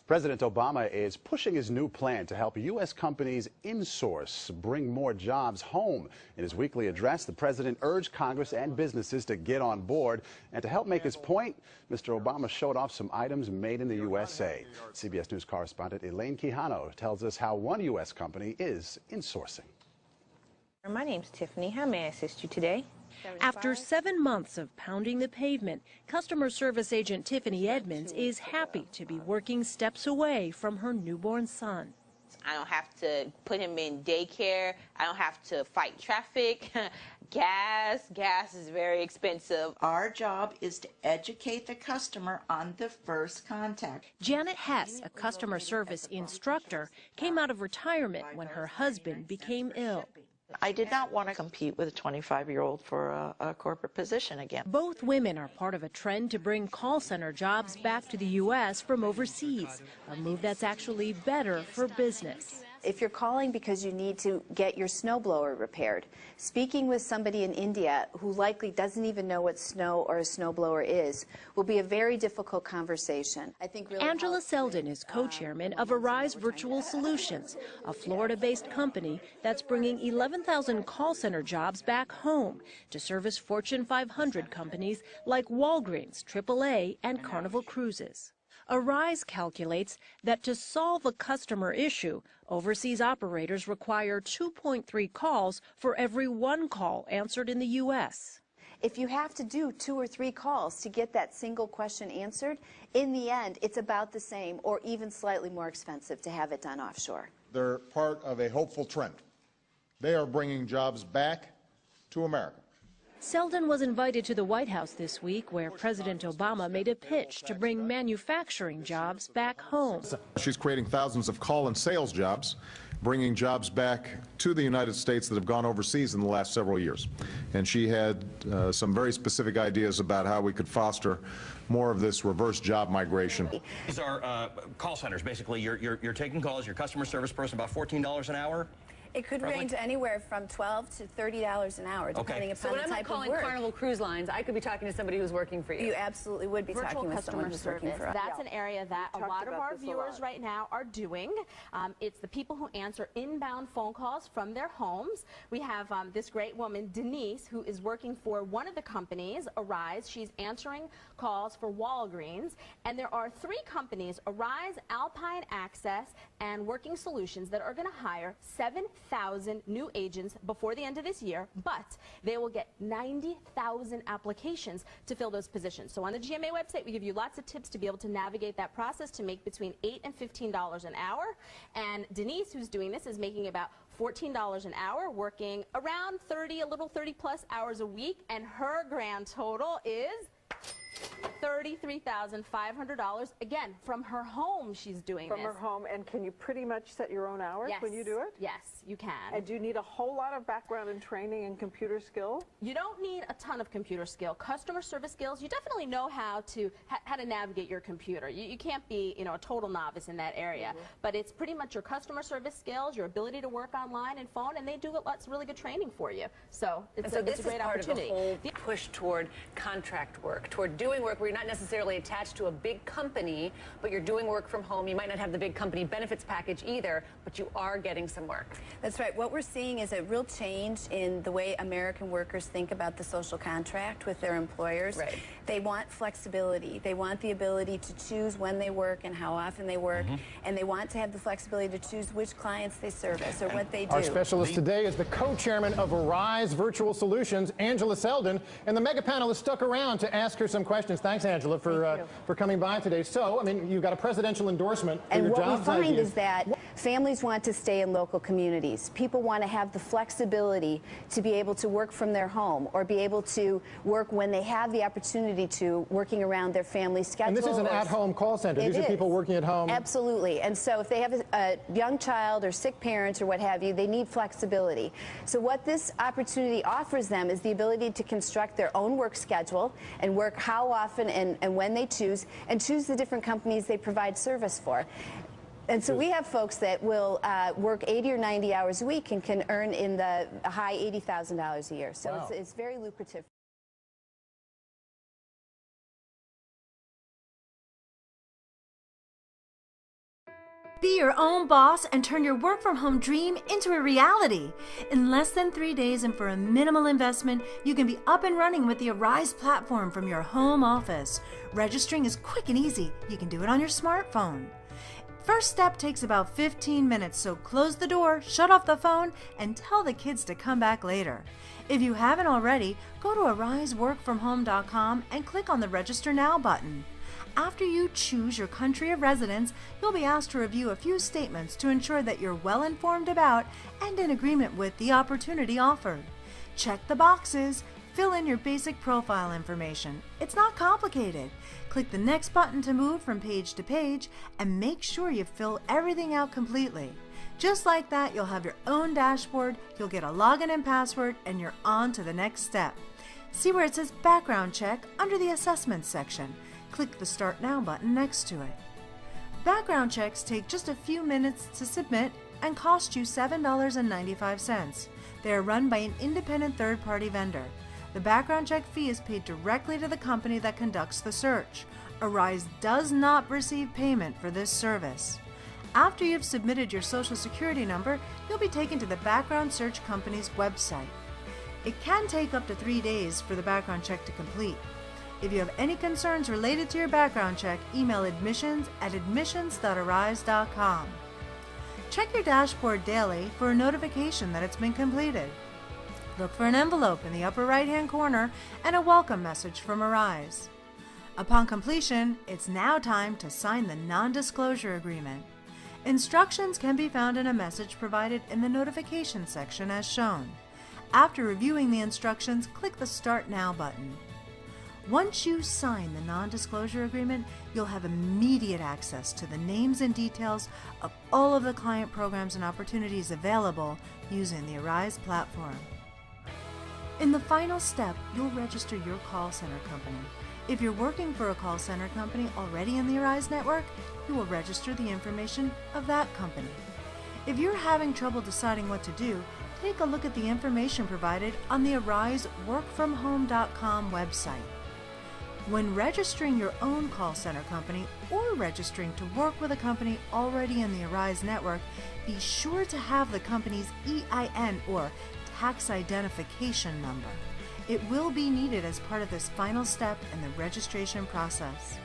President Obama is pushing his new plan to help U.S. companies insource, bring more jobs home. In his weekly address, the president urged Congress and businesses to get on board. And to help make his point, Mr. Obama showed off some items made in the USA. CBS News correspondent Elaine Quijano tells us how one U.S. company is insourcing. My name's Tiffany. How may I assist you today? After 7 months of pounding the pavement, customer service agent Tiffany Edmonds is happy to be working steps away from her newborn son. I don't have to put him in daycare. I don't have to fight traffic. Gas is very expensive. Our job is to educate the customer on the first contact. Janet Hess, a customer service instructor, came out of retirement when her husband became ill. I did not want to compete with a 25-year-old for a corporate position again. Both women are part of a trend to bring call center jobs back to the U.S. from overseas, a move that's actually better for business. If you're calling because you need to get your snowblower repaired, speaking with somebody in India who likely doesn't even know what snow or a snowblower is will be a very difficult conversation. I think really Angela Selden is co-chairman of Arise Virtual Solutions, a Florida-based company that's bringing 11,000 call center jobs back home to service Fortune 500 companies like Walgreens, AAA, and Carnival Cruises. Arise calculates that to solve a customer issue, overseas operators require 2.3 calls for every 1 call answered in the U.S. If you have to do 2 or 3 calls to get that single question answered, in the end, it's about the same or even slightly more expensive to have it done offshore. They're part of a hopeful trend. They are bringing jobs back to America. Selden was invited to the White House this week, where President Obama made a pitch to bring manufacturing jobs back home. She's creating thousands of call and sales jobs, bringing jobs back to the United States that have gone overseas in the last several years. And she had some very specific ideas about how we could foster more of this reverse job migration. These are call centers. Basically, you're taking calls, your customer service person, about $14 an hour? It could range anywhere from $12 to $30 an hour, depending upon the type of work. So when I'm calling Carnival Cruise Lines, I could be talking to somebody who's working for you. You absolutely would be talking with someone who's working for us. That's an area that a lot of our viewers right now are doing. It's the people who answer inbound phone calls from their homes. We have this great woman, Denise, who is working for one of the companies, Arise. She's answering calls for Walgreens. And there are 3 companies, Arise, Alpine Access, and Working Solutions, that are going to hire 7,000 new agents before the end of this year, but they will get 90,000 applications to fill those positions. So on the GMA website, we give you lots of tips to be able to navigate that process to make between $8 and $15 an hour. And Denise, who's doing this, is making about $14 an hour, working around 30, a little 30-plus hours a week, and her grand total is $33,500. Again, from her home she's doing this. From her home. And can you pretty much set your own hours when you do it? Yes, you can. And do you need a whole lot of background in training and computer skill? You don't need a ton of computer skill. Customer service skills, you definitely know how to navigate your computer. You can't be, a total novice in that area. But it's pretty much your customer service skills, your ability to work online and phone, and they do lots of really good training for you. So it's a great opportunity. Of the whole push toward contract work, toward doing work where you're not necessarily attached to a big company, but you're doing work from home. You might not have the big company benefits package either, but you are getting some work. That's right. What we're seeing is a real change in the way American workers think about the social contract with their employers. Right. They want flexibility. They want the ability to choose when they work and how often they work, and they want to have the flexibility to choose which clients they service or what they do. Our specialist today is the co-chairman of Arise Virtual Solutions, Angela Selden, and the mega panelists stuck around to ask her some questions. Thanks, Angela, for coming by today. So, I mean, you've got a presidential endorsement for your jobs idea. And what we find is that families want to stay in local communities. People want to have the flexibility to be able to work from their home or be able to work when they have the opportunity to, working around their family schedule. And this is an at-home call center. These are people working at home. Absolutely. And so if they have a young child or sick parents or what have you, they need flexibility. So what this opportunity offers them is the ability to construct their own work schedule and work how often and when they choose, and choose the different companies they provide service for. And so we have folks that will work 80 or 90 hours a week and can earn in the high $80,000 a year. So it's very lucrative. Be your own boss and turn your work from home dream into a reality. In less than 3 days and for a minimal investment, you can be up and running with the Arise platform from your home office. Registering is quick and easy. You can do it on your smartphone. First step takes about 15 minutes, so close the door, shut off the phone, and tell the kids to come back later. If you haven't already, go to ariseworkfromhome.com and click on the Register Now button. After you choose your country of residence, you'll be asked to review a few statements to ensure that you're well informed about and in agreement with the opportunity offered. Check the boxes, fill in your basic profile information. It's not complicated. Click the next button to move from page to page and make sure you fill everything out completely. Just like that, you'll have your own dashboard, you'll get a login and password, and you're on to the next step. See where it says Background Check under the Assessments section. Click the Start Now button next to it. Background checks take just a few minutes to submit and cost you $7.95. They are run by an independent third-party vendor. The background check fee is paid directly to the company that conducts the search. Arise does not receive payment for this service. After you've submitted your Social Security number, you'll be taken to the background search company's website. It can take up to 3 days for the background check to complete. If you have any concerns related to your background check, email admissions@admissions.arise.com. Check your dashboard daily for a notification that it's been completed. Look for an envelope in the upper right-hand corner and a welcome message from Arise. Upon completion, it's now time to sign the non-disclosure agreement. Instructions can be found in a message provided in the notification section as shown. After reviewing the instructions, click the Start Now button. Once you sign the non-disclosure agreement, you'll have immediate access to the names and details of all of the client programs and opportunities available using the Arise platform. In the final step, you'll register your call center company. If you're working for a call center company already in the Arise network, you will register the information of that company. If you're having trouble deciding what to do, take a look at the information provided on the ariseworkfromhome.com website. When registering your own call center company or registering to work with a company already in the Arise network, be sure to have the company's EIN or tax identification number. It will be needed as part of this final step in the registration process.